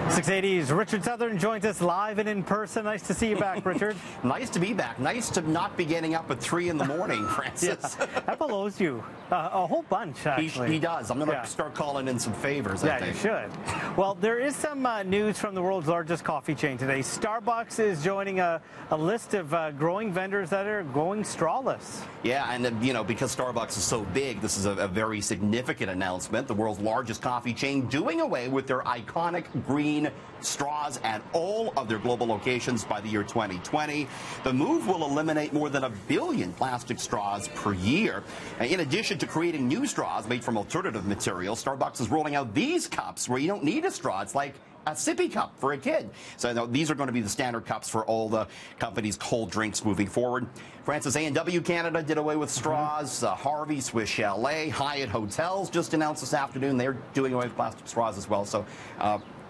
680's Richard Southern joins us live and in person. Nice to see you back, Richard. Nice to be back. Nice to not be getting up at 3 in the morning, Francis. Yeah, that belows you a whole bunch, actually. He does. I'm going to start calling in some favors, I think. You should. Well, there is some news from the world's largest coffee chain today. Starbucks is joining a list of growing vendors that are going strawless. Yeah, and you know, because Starbucks is so big, this is a very significant announcement. The world's largest coffee chain doing away with their iconic green straws at all of their global locations by the year 2020. The move will eliminate more than 1 billion plastic straws per year. In addition to creating new straws made from alternative materials, Starbucks is rolling out these cups where you don't need a straw. It's like a sippy cup for a kid. So these are going to be the standard cups for all the company's cold drinks moving forward. Francis, A&W Canada did away with straws. Harvey, Swiss Chalet, Hyatt Hotels just announced this afternoon they're doing away with plastic straws as well. So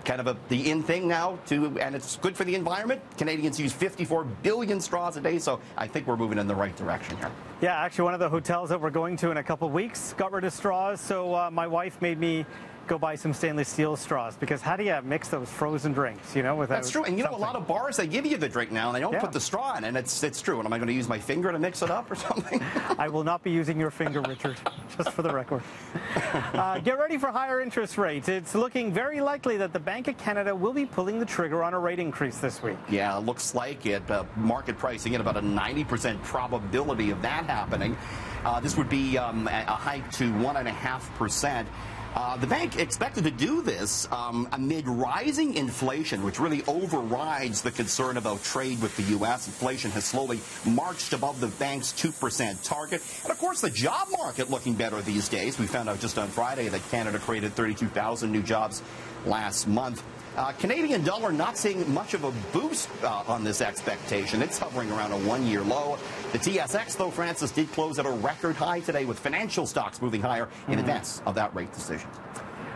kind of the in thing now, and it's good for the environment. Canadians use 54 billion straws a day, so I think we're moving in the right direction here. Yeah, actually, one of the hotels that we're going to in a couple of weeks got rid of straws, so my wife made me go buy some stainless steel straws, because how do you mix those frozen drinks, you know, without That's true, and you know, a lot of bars, they give you the drink now, and they don't put the straw in, and it's true. And am I going to use my finger to mix it up or something? I will not be using your finger, Richard, just for the record. Get ready for higher interest rates. It's looking very likely that the Bank of Canada will be pulling the trigger on a rate increase this week. Yeah, it looks like it. Market pricing in about a 90% probability of that happening. This would be a hike to 1.5%. The bank expected to do this amid rising inflation, which really overrides the concern about trade with the U.S. Inflation has slowly marched above the bank's 2% target. And, of course, the job market looking better these days. We found out just on Friday that Canada created 32,000 new jobs last month. Canadian dollar not seeing much of a boost on this expectation. It's hovering around a one-year low. The TSX, though, Francis, did close at a record high today, with financial stocks moving higher in advance of that rate decision.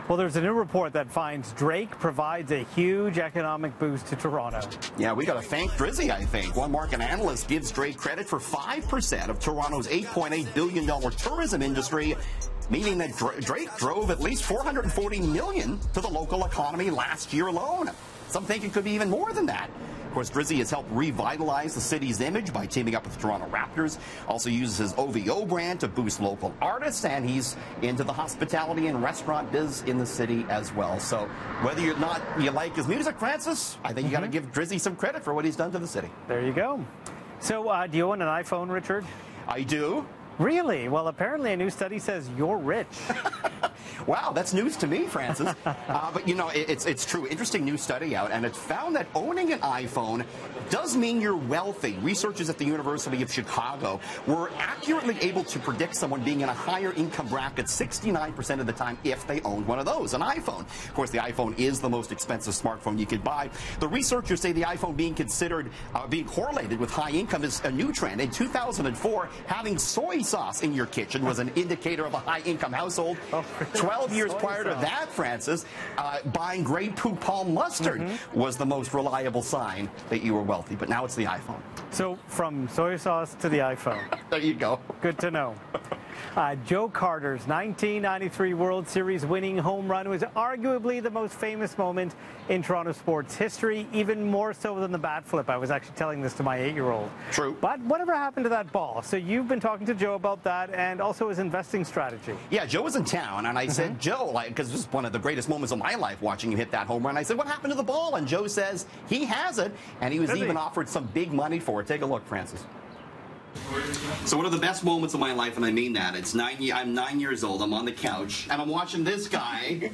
Well, there's a new report that finds Drake provides a huge economic boost to Toronto. Yeah, we got to thank Drizzy, I think. One market analyst gives Drake credit for 5% of Toronto's $8.8 billion tourism industry, meaning that Drake drove at least $440 million to the local economy last year alone. Some think it could be even more than that. Of course, Drizzy has helped revitalize the city's image by teaming up with the Toronto Raptors. Also uses his OVO brand to boost local artists, and he's into the hospitality and restaurant biz in the city as well. So whether you like his music, Francis, I think you got to give Drizzy some credit for what he's done to the city. There you go. So do you own an iPhone, Richard? I do. Really? Well, apparently a new study says you're rich. Wow, that's news to me, Francis. But, you know, it's true. Interesting new study out, and it found that owning an iPhone does mean you're wealthy. Researchers at the University of Chicago were accurately able to predict someone being in a higher income bracket 69% of the time if they owned one of those, an iPhone. Of course, the iPhone is the most expensive smartphone you could buy. The researchers say the iPhone being considered, being correlated with high income is a new trend. In 2004, having soy sauce in your kitchen was an indicator of a high-income household. 12 years prior to that, Francis, buying Grey Poupon palm mustard was the most reliable sign that you were wealthy. But now it's the iPhone. So from soy sauce to the iPhone. There you go. Good to know. Joe Carter's 1993 World Series winning home run was arguably the most famous moment in Toronto sports history, even more so than the bat flip. I was actually telling this to my 8-year-old. True. But whatever happened to that ball? So you've been talking to Joe about that, and also his investing strategy. Yeah, Joe was in town, and I said, Joe, because this is one of the greatest moments of my life watching you hit that home run. I said, what happened to the ball? And Joe says he has it, and he was even offered some big money for it. Take a look, Francis. So one of the best moments of my life, and I mean that, I'm 9 years old, I'm on the couch, and I'm watching this guy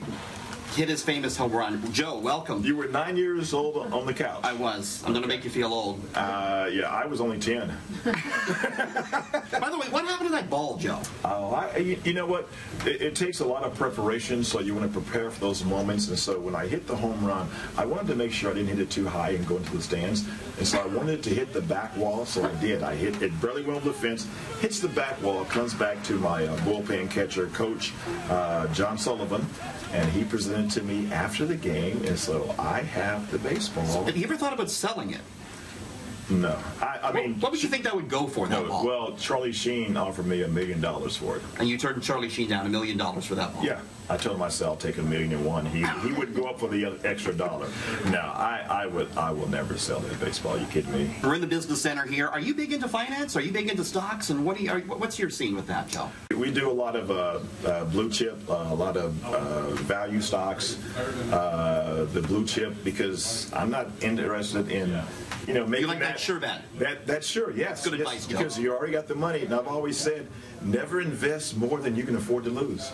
hit his famous home run. Joe, welcome. You were 9 years old on the couch. I was. I'm going to make you feel old. Yeah, I was only 10. By the way, what happened to that ball, Joe? Oh, you know what? It takes a lot of preparation, so you want to prepare for those moments. And so when I hit the home run, I wanted to make sure I didn't hit it too high and go into the stands. And so I wanted to hit the back wall, so I did. I hit it, barely went over the fence, hits the back wall, comes back to my bullpen catcher, Coach John Sullivan, and he presented to me after the game, and so I have the baseball. Have you ever thought about selling it? No. I mean, what would you think that would go for, that ball? Well, Charlie Sheen offered me $1 million for it. And you turned Charlie Sheen down $1 million for that ball? Yeah. I told him I'll take $1,000,001. He wouldn't go up for the extra dollar. No, I will never sell that baseball. Are you kidding me? We're in the business center here. Are you big into finance? Are you big into stocks? And what's your scene with that, Joe? We do a lot of blue chip, a lot of value stocks, the blue chip, because I'm not interested in, making you like that sure bet. That's sure, yes. Good advice, Joe. Because you already got the money, and I've always said, never invest more than you can afford to lose.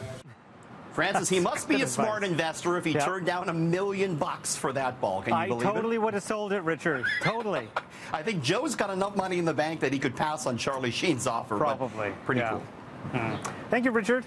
Francis, he must be a smart investor if he turned down $1 million for that ball. Can you believe it? I totally would have sold it, Richard. Totally. I think Joe's got enough money in the bank that he could pass on Charlie Sheen's offer. Probably. Pretty cool. Thank you, Richard.